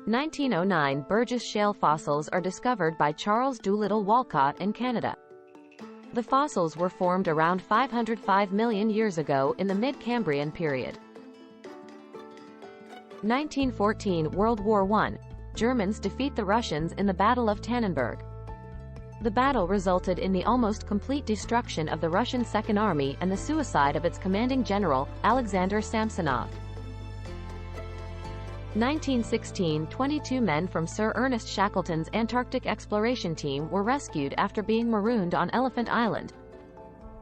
1909 Burgess Shale fossils are discovered by Charles Doolittle Walcott in Canada. The fossils were formed around 505 million years ago in the mid-Cambrian period. 1914 World War I. Germans defeat the Russians in the Battle of Tannenberg. The battle resulted in the almost complete destruction of the Russian Second Army and the suicide of its commanding general, Alexander Samsonov. 1916 22 men from Sir Ernest Shackleton's Antarctic exploration team were rescued after being marooned on Elephant Island.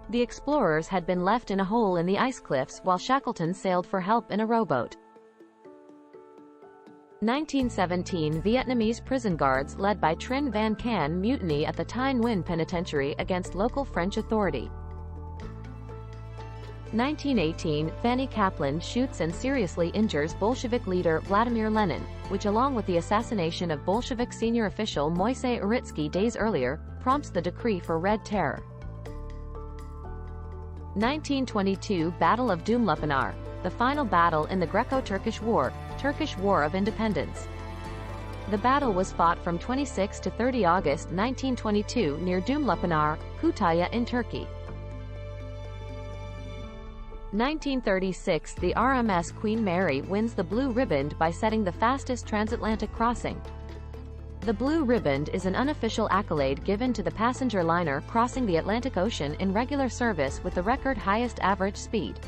The explorers had been left in a hole in the ice cliffs while Shackleton sailed for help in a rowboat. 1917 Vietnamese prison guards led by Trịnh Văn Cấn mutiny at the Thái Nguyên penitentiary against local French authority. 1918 Fanni Kaplan shoots and seriously injures Bolshevik leader Vladimir Lenin, which along with the assassination of Bolshevik senior official Moisei Uritsky days earlier, prompts the decree for Red Terror. 1922 Battle of Tannenberg, the final battle in the Greco-Turkish War, Turkish War of Independence. The battle was fought from 26 to 30 August 1922 near Tannenberg, Kütahya in Turkey. 1936 The RMS Queen Mary wins the Blue Riband by setting the fastest transatlantic crossing. The Blue Riband is an unofficial accolade given to the passenger liner crossing the Atlantic Ocean in regular service with the record highest average speed.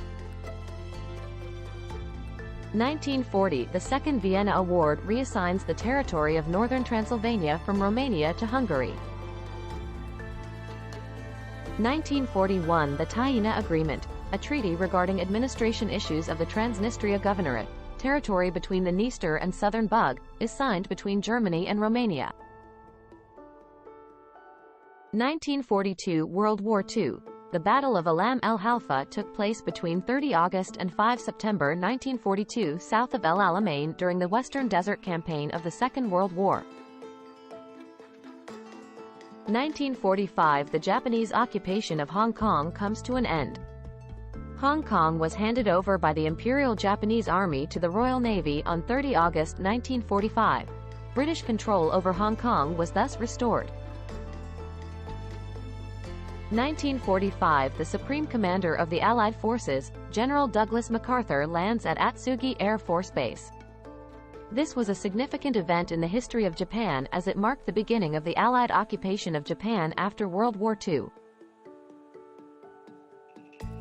1940 The Second Vienna Award reassigns the territory of northern Transylvania from Romania to Hungary. 1941 The Taina Agreement, a treaty regarding administration issues of the Transnistria Governorate, territory between the Dniester and southern Bug, is signed between Germany and Romania. 1942 World War II. The Battle of Alam el Halfa took place between 30 August and 5 September 1942 south of El Alamein during the Western Desert Campaign of the Second World War. 1945 The Japanese occupation of Hong Kong comes to an end. Hong Kong was handed over by the Imperial Japanese Army to the Royal Navy on 30 August 1945. British control over Hong Kong was thus restored. 1945 The Supreme Commander of the Allied Forces, General Douglas MacArthur lands at Atsugi Air Force Base. This was a significant event in the history of Japan as it marked the beginning of the Allied occupation of Japan after World War II.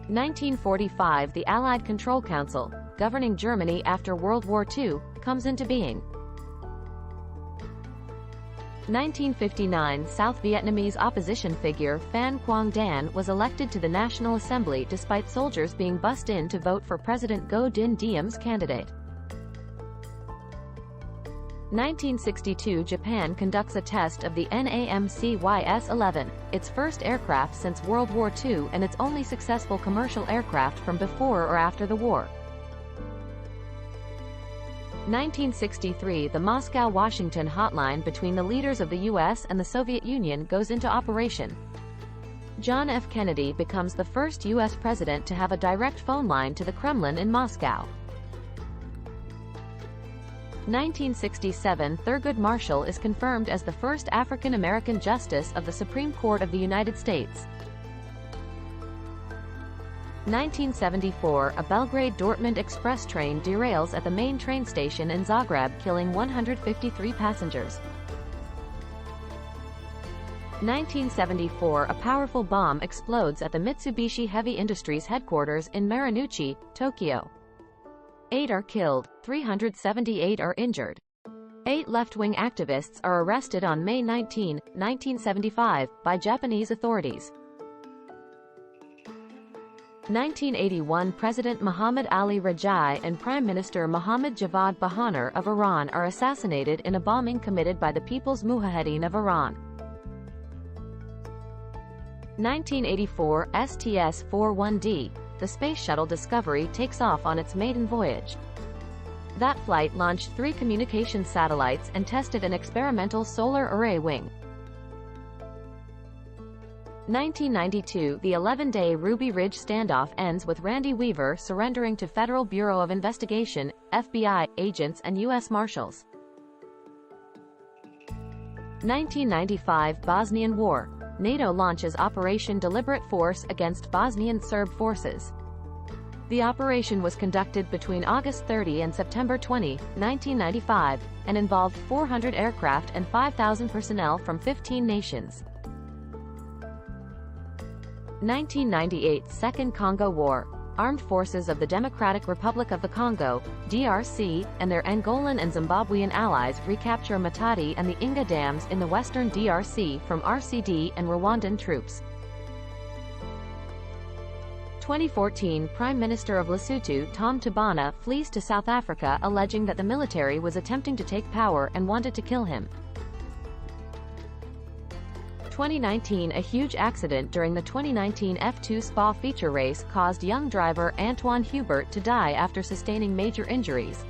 1945 The Allied Control Council, governing Germany after World War II, comes into being. 1959 South Vietnamese opposition figure Phan Quang Dan was elected to the National Assembly despite soldiers being bussed in to vote for President Ngo Dinh Diem's candidate. 1962 Japan conducts a test of the NAMC-YS-11, its first aircraft since World War II and its only successful commercial aircraft from before or after the war. 1963 The Moscow-Washington hotline between the leaders of the U.S. and the Soviet Union goes into operation. John F. Kennedy becomes the first U.S. president to have a direct phone line to the Kremlin in Moscow. 1967 Thurgood Marshall is confirmed as the first African-American Justice of the Supreme Court of the United States. 1974 A Belgrade-Dortmund express train derails at the main train station in Zagreb, killing 153 passengers. 1974 A powerful bomb explodes at the Mitsubishi Heavy Industries headquarters in Marunouchi, Tokyo. 8 are killed, 378 are injured. 8 left-wing activists are arrested on May 19, 1975, by Japanese authorities. 1981 President Muhammad Ali Rajai and Prime Minister Mohammad Javad Bahanar of Iran are assassinated in a bombing committed by the People's Mujahedin of Iran. 1984 STS-41D. The Space Shuttle Discovery takes off on its maiden voyage. That flight launched 3 communications satellites and tested an experimental solar array wing. 1992 The 11-day Ruby Ridge standoff ends with Randy Weaver surrendering to Federal Bureau of Investigation, FBI, agents and U.S. Marshals. 1995 Bosnian War. NATO launches Operation Deliberate Force against Bosnian Serb forces. The operation was conducted between August 30 and September 20, 1995, and involved 400 aircraft and 5,000 personnel from 15 nations. 1998 Second Congo War. Armed forces of the Democratic Republic of the Congo, DRC, and their Angolan and Zimbabwean allies recapture Matadi and the Inga dams in the western DRC from RCD and Rwandan troops. 2014 Prime Minister of Lesotho Tom Tabana flees to South Africa alleging that the military was attempting to take power and wanted to kill him. 2019 A huge accident during the 2019 F2 Spa feature race caused young driver Antoine Hubert to die after sustaining major injuries.